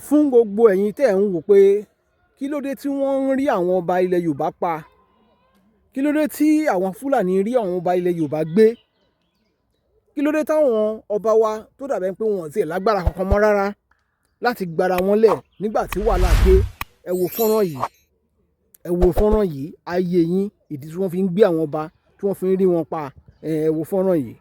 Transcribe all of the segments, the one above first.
Fún gbogbo ẹ̀yin tẹ́ ń wò pé kí ló dé tí wọ́n ń rí àwọn ọba ilẹ̀ Yorùbá pa, kí ló dé tí àwọn Fúlàní rí àwọn ọba ilẹ̀ Yorùbá gbé, kí ló dé táwọn ọba wa tó dàbẹ̀ pé wọn ò tiẹ̀ lágbára kankan mọ́ rárá láti gbára wọn lẹ̀ nígbà tí wàhálà dé. Ẹ wo fọ́nrán yìí, ẹ wo fọ́nrán yìí, ayé yín ìdí tí wọ́n fi ń gbé àwọn ọba tí wọ́n fi ń rí wọn pa. Ẹ wo fọ́nrán yìí.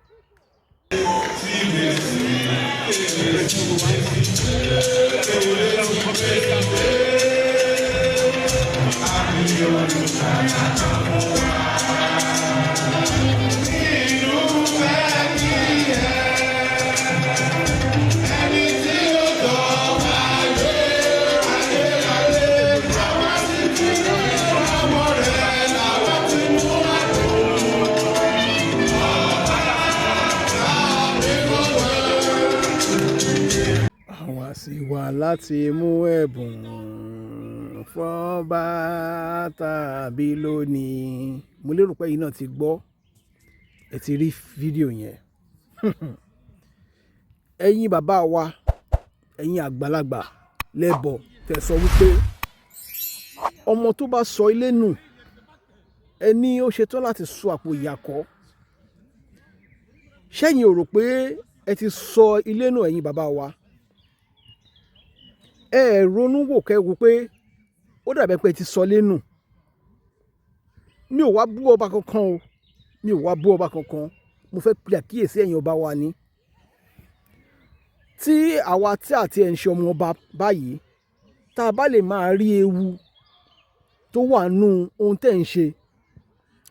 Àwa sì wà láti mú ẹ̀bùn fọ́ba tàbí lónìí. Mo lérò pé yìí náà ti gbọ́, ẹ ti rí fídíò yẹn. Ẹ̀yin bàbá wa, ẹ̀yin àgbàlagbà lẹ́bọ̀ tẹ́ sọ wípé ọmọ tó bá sọ ilé nù ẹni ó ṣetán láti sọ àpò ìyàkọ́. Ṣẹ́yìn ò rò pé ẹ ti sọ ilé nù ẹ̀yin bàbá wa? Ẹ ronú wò kẹ́wò pé ó dàbẹ̀ pé ẹ ti sọ ilé nù. Mi ò wá bú ọba kankan o, mi ò wá bú ọba kankan. Mo fẹ́ pe àkíyèsí ẹ̀yin ọba wa ni. Tí àwa tí àti ẹ̀ ń ṣe ọmọ ọba báyìí, tá a bá lè máa rí ewu tó wà nù ohun tẹ́ ń ṣe,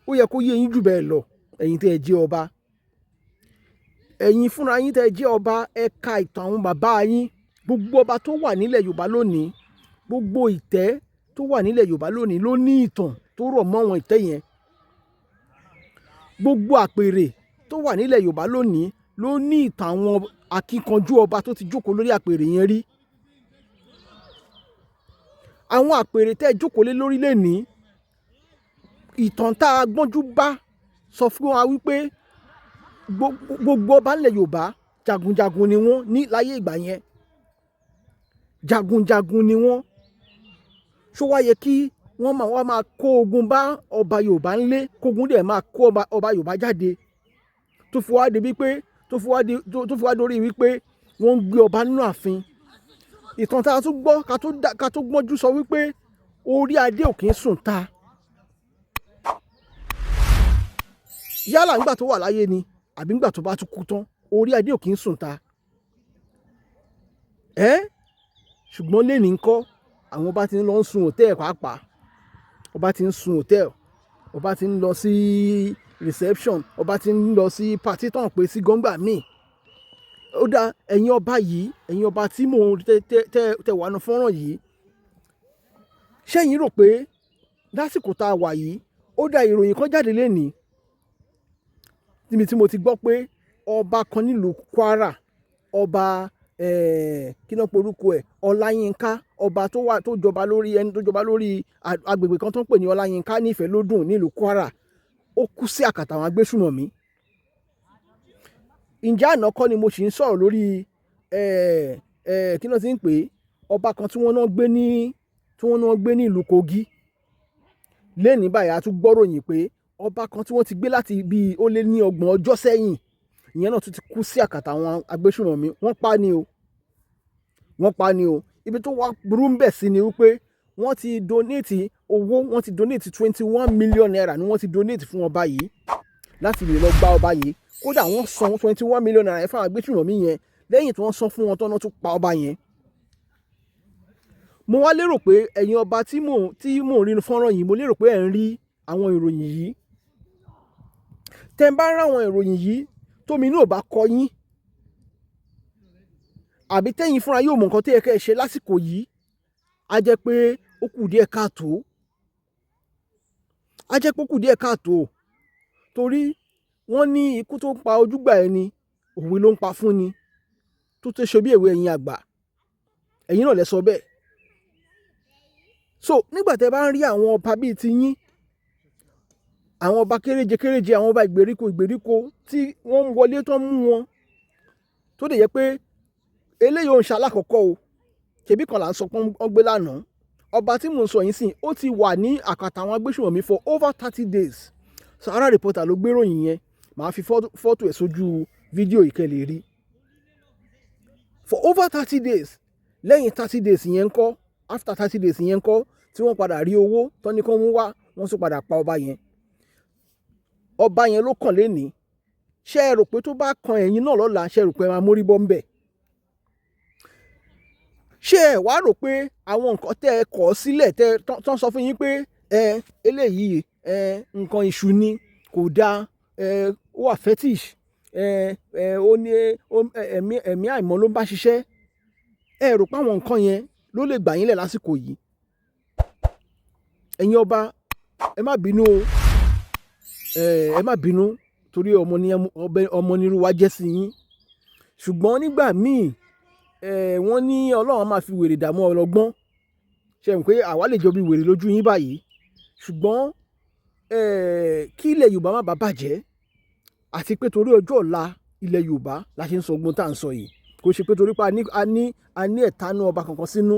ó yẹ kó yé yín jù bẹ́ẹ̀ lọ, ẹ̀yin tẹ́ ẹ jẹ́ ọba. Ẹ̀yin fúnra yín tẹ́ ẹ jẹ́ ọba, ẹ ka ìtàn àwọn bàbá yín. Gbogbo ọba tó wà nílẹ̀ Yorùbá lónìí, gbogbo ìtẹ́ tó wà nílẹ̀ Yorùbá lónìí ló ní ìtàn tó rọ̀ mọ́ àwọn ìtẹ́ yẹn. Gbogbo àpèrè tó wà nílẹ̀ Yorùbá lónìí ló ní ìtàn àwọn akíkanjú ọba tó ti jókòó lórí àpèrè yẹn rí. Àwọn àpèrè tẹ́ ẹ jókòó lé lórí lénìí, ìtàn tá a gbọ́njú bá sọ fún wa wípé gbogbo ọba nílẹ̀ Yorùbá jagunjagun ni wọ́n ní láyé ìgbà yẹn. Jagunjagun ni wọ́n. Ṣó wá yẹ kí wọ́n máa kó ogun bá ọba Yorùbá ńlé, kógun dẹ̀ máa kó ọba Yorùbá jáde, tó fi wá débi pé tó fi wá dórí wípé wọ́n ń gbé ọba nínú ààfin. Ìtàn tá a tún gbọ́ ká tó gbọ́njú sọ wípé orí adé ò kì í sùn ta. Yálà nígbà tó wà láyé ni àbí nígbà tó bá tún kú tán, orí adé ò kì í sùn ta. Ṣùgbọ́n lẹ́ni ńkọ́, àwọn ọba ti ń lọ sun hòtẹ́ẹ̀lì pàápàá. Ọba ti ń sun hòtẹ́ẹ̀lì, ọba ti ń lọ sí reception, ọba ti ń lọ sí party tán pé sí gọ́ngbà míì. Ó dá ẹ̀yin ọba yìí, ẹ̀yin ọba tí mò ń tẹ wà nù fọ́nrán yìí. Ṣẹ́yìn rò pé lásìkò tá a wà yìí, ó dá ìròyìn kan jáde lénìí níbi tí mo ti gbọ́ pé ọba kan nílùú Kwara, ọba kí náà porúkọ ẹ̀, Ọláyínká, ọba tó jọba lórí ẹni tó jọba lórí agbègbè kan tó ń pè ní Ọláyínká ní Ìfẹ́lódùn nílùú Kwara, ó kú sí àkàtà àwọn agbésùmọ̀mí. Ǹjẹ́ àná kọ́ ni mo sì ń sọ̀rọ̀ lórí kí náà ti ń pè é, ọba kan tí wọ́n náà gbé ní ìlú Kogi. Lẹ́ni báyìí a tún gbọ́ròyìn pé ọba kan tí wọ́n ti gbé láti bí ó lé ní 30 ọjọ́ sẹ́yìn, ìyẹn náà tún ti kú sí àkàtà àwọn agbésùmọ̀mí. Wọ́n pa ni o, wọ́n pa ni o. Ibi tó wá burú ń bẹ̀ sí ni wípé wọ́n ti donate owó, wọ́n ti donate 21 million naira ni wọ́n ti donate fún ọba yìí láti lè lọ gba ọba yìí. Kódà wọ́n san 21 million naira fún àwọn agbésùmọ̀mí yẹn. Lẹ́yìn tí wọ́n san fún wọn tán náà tún pa ọba yẹn. Mo wá lérò pé ẹ̀yin ọba tí mò ń rí fọ́nrán yìí, mo lérò pé ẹ̀ ń rí àwọn ìròyìn yìí. Tẹ́ ń bá rí àwọn ìròyìn yìí, tómi inú ò bá kọ yín, àbí tẹ́yin fúnra yóò mọ nǹkan tó yẹ kẹ́ ẹ ṣe lásìkò yìí, á jẹ́ pé ó kù díẹ̀ káàtó. Á jẹ́ pé ó kù díẹ̀ káàtó. Torí wọ́n ní ikú tó ń pa ojúgbà ẹni, òwe ló ń pa fún ni. Tó ṣe bí èwe ẹ̀yin àgbà. Ẹ̀yin náà lẹ sọ bẹ́ẹ̀. So nígbà tẹ́ bá ń rí àwọn ọba bíi ti yín, àwọn ọba kéréje, àwọn ọba ìgbèríko tí wọ́n ń wọlé tó ń mú wọn, tó dẹ̀ yẹ pé eléyìí ò ń ṣe alákọ̀ọ́kọ́ o. ṣebí kan là ń sọ pé wọ́n gbé lánàá. Ọba tí mò ń sọ yìí sìn ó ti wà ní àkàtà àwọn agbésùmọ̀mí for over 30 days. Sahara Reporter ló gbéròyìn yẹn, màá fi fọ́tò ẹ̀ sójú fídíò ìkẹlẹ̀ rí. For over 30 days, lẹ́yìn 30 days yẹn ńkọ́, after 30 days yẹn ńkọ́, tí wọ́n padà rí owó tó ní kán mú wá, wọ́n tún padà pa ọba yẹn. Ọba yẹn ló kàn lénìí. Ṣé ẹ rò pé tó bá kan ẹ̀yin náà lọ́la, ṣé ẹ rò pé ẹ máa mórí bọ́ ńbẹ̀? Ṣé ẹ wá rò pé àwọn nǹkan tẹ́ ẹ kọ̀ sílẹ̀ tán sọ fún yín pé eléyìí nǹkan iṣu ni, kò dáa, ó wà fetish, ó ní ẹ̀mí àìmọ́ ló ń bá ṣiṣẹ́. Ẹ rò pé àwọn nǹkan yẹn ló lè gbà yín lẹ̀ lásìkò yìí? Ẹ̀yin ọba, ẹ má bínú o, ẹ má bínú torí ọmọ nírú wa jẹ́ sí yín. Ṣùgbọ́n nígbà míì wọ́n ní Ọlọ́run máa fi wèrè dààmú ọlọ́gbọ́n. Ṣé ẹ mọ̀ pé àwa lè jọ bí wèrè lójú yín báyìí, ṣùgbọ́n kí ilẹ̀ Yorùbá má bàa bàjẹ́ àti pé torí ọjọ́ ọ̀la ilẹ̀ Yorùbá la ṣe ń sọ ogun tá à ń sọ yìí. Kò ṣe pé torí pé a ní ẹ̀tanú ọba kankan sínú,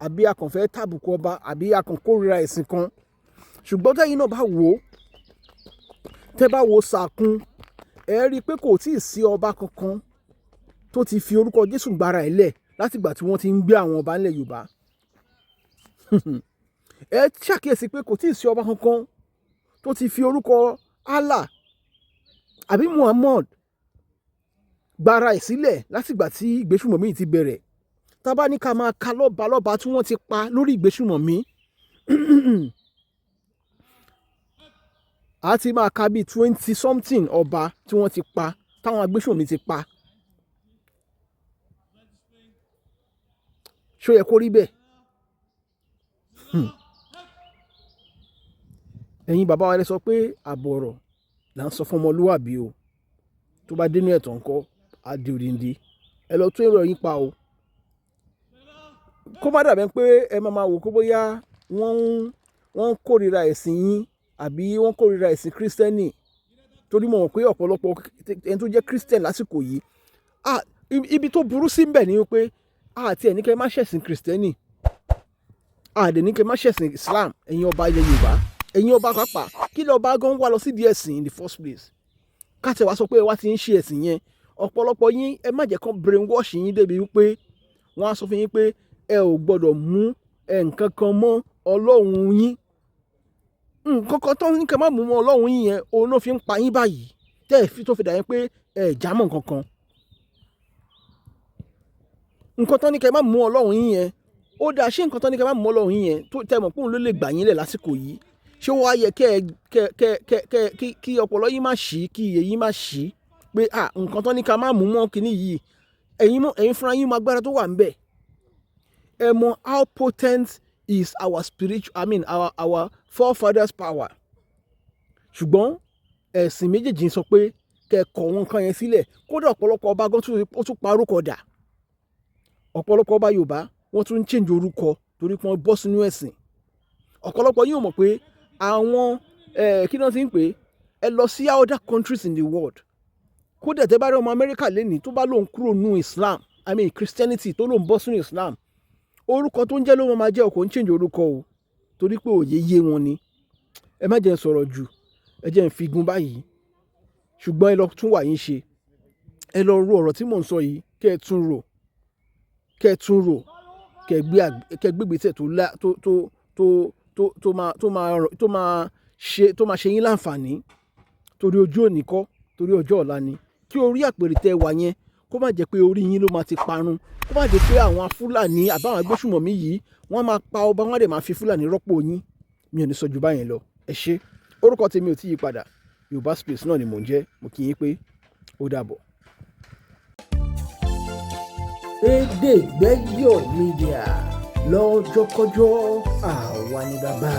àbí a kàn fẹ́ tàbùkù ọba, àbí a kàn kórìíra ẹ̀sìn kan. Ṣùgbọ́n tẹ́yin náà bá wò ó, tẹ́ bá wo sàkún, ẹ rí i pé kò tíì sí ọba kankan tó ti fi orúkọ Jésù gbára ẹ̀ lẹ̀ látìgbà tí wọ́n ti ń gbé àwọn ọba ńlẹ̀ Yorùbá. Ẹ ṣàkíyèsí pé kò tíì sí ọba kankan tó ti fi orúkọ Allah àbí Muhammad gbára ẹ̀ sílẹ̀ látìgbà tí ìgbésùmọ̀mí ti bẹ̀rẹ̀. Tá bá ní ká máa ka lọ́ba tí wọ́n ti pa lórí ìgbésùmọ̀mí, a ti máa ka bíi 20 something ọba tí wọ́n ti pa, táwọn agbésùmọ̀mí ti pa. Ṣó yẹ kó rí bẹ́ẹ̀? Ẹ̀yin bàbá wa lè sọ pé àbọ̀ ọ̀rọ̀ là ń sọ fún ọmọlúwàbí o. Tó bá dénú ẹ̀tàn ńkọ́, á di òdìndí. Ẹ lọ tún èrò yín pa o. Kó má dàbẹ́ pé ẹ máa wò kó bóyá wọ́n ń kórìíra ẹ̀sìn yín àbí wọ́n kórìíra ẹ̀sìn Kristẹni. Torí mo mọ̀ pé ọ̀pọ̀lọpọ̀ ẹni tó jẹ́ Christian lásìkò yìí, ibi tó burú sí ńbẹ̀ ni wípé àti ẹ̀ ní kẹ́ má ṣẹ̀sìn Kristẹni, àdẹ̀ ní kẹ́ má ṣẹ̀sìn Islam. Ẹ̀yin ọba ilẹ̀ Yorùbá, ẹ̀yin ọba pàápàá, kí lọ́ba gan wá lọ sí díẹ̀ ẹ̀sìn in the first place? Káṣẹ̀ wá sọ pé wá ti ń ṣe ẹ̀sìn yẹn. Ọ̀pọ̀lọpọ̀ yín ẹ má jẹ́ kán brainwash yín débi wípé wọ́n á sọ fún yín pé ẹ ò gbọ́dọ̀ mú nǹkan kan mọ́ Ọlọ́run yín. Nǹkan kan tó ní kẹ́ má mú mọ́ Ọlọ́run yín yẹn, òun ló fi ń pa yín báyìí. Tó fi dà yín pé ẹ jámọ́ nǹkan kan. Nǹkan tó ní kẹ́ má mú Ọlọ́run yín yẹn, ó dáa. Ṣé nǹkan tó ní kẹ́ má mú Ọlọ́run yín yẹn tó tẹ́ mọ̀ pé òun ló lè gbà yín lẹ̀ lásìkò yìí? Ṣé ó wá yẹ kí ọpọlọ yín má ṣí, kí iye yín má ṣí pé nǹkan tó ní ká má mú mọ́ kinní yìí, ẹ̀yin fúnra yín mọ agbára tó wà ńbẹ̀. Ẹ mọ how potent is our forefathers power. Ṣùgbọ́n ẹ̀sìn méjèèjì ń sọ pé kẹ́ kọ̀ wọn kan yẹn sílẹ̀. Kódà ọ̀pọ̀lọpọ̀ ọba gan ó tún parúkọ dà. Ọ̀pọ̀lọpọ̀ ọba Yorùbá wọ́n tún ń change orúkọ torí pé wọ́n bọ́ sínú ẹ̀sìn. Ọ̀pọ̀lọpọ̀ yín ò mọ̀ pé àwọn kí ni wọ́n ti ń pè é, ẹ lọ sí other countries in the world. Kódà tẹ́ bá rí ọmọ Amẹ́ríkà lénìí tó bá lóun kúrò nínú Islam, Christianity, tó lóun bọ́ sínú Islam, orúkọ tó ń jẹ́ ló máa jẹ́, ọkọ̀ ń change orúkọ o torí pé òye yé wọn ni. Ẹ má jẹ́ ń sọ̀rọ̀ jù, ẹ jẹ́ ń fi gun báyìí. Ṣùgbọ́n ẹ lọ tún wà yín ṣe. Ẹ lọ ro ọ̀rọ̀ tí mò ń sọ yìí, kẹ́ ẹ tún rò, kẹ́ gbé ìgbésẹ̀ tó máa ṣe yín láǹfààní. Torí ojú òní kọ́, torí ọjọ́ ọ̀la ni. Kí orí àpèrè tẹ́ wà yẹn kó má jẹ́ pé orí yín ló máa ti parun. Kó má jẹ́ pé àwọn Fúlàní àbáwọn agbésùmọ̀mí yìí wọ́n máa pa ọba, wọ́n á dẹ̀ máa fi Fúlàní rọ́pò yín. Mi ò ní sọ jù báyẹn lọ. Ẹ ṣé. Orúkọ tèmi ò tí yí padà. Yorùbá Space náà ni mò ń jẹ́. Mo kí yín pé ó dàbọ̀. GBEDE-GBEYO Media, lọ́jọ́kọ́jọ́ àwa ni bàbá.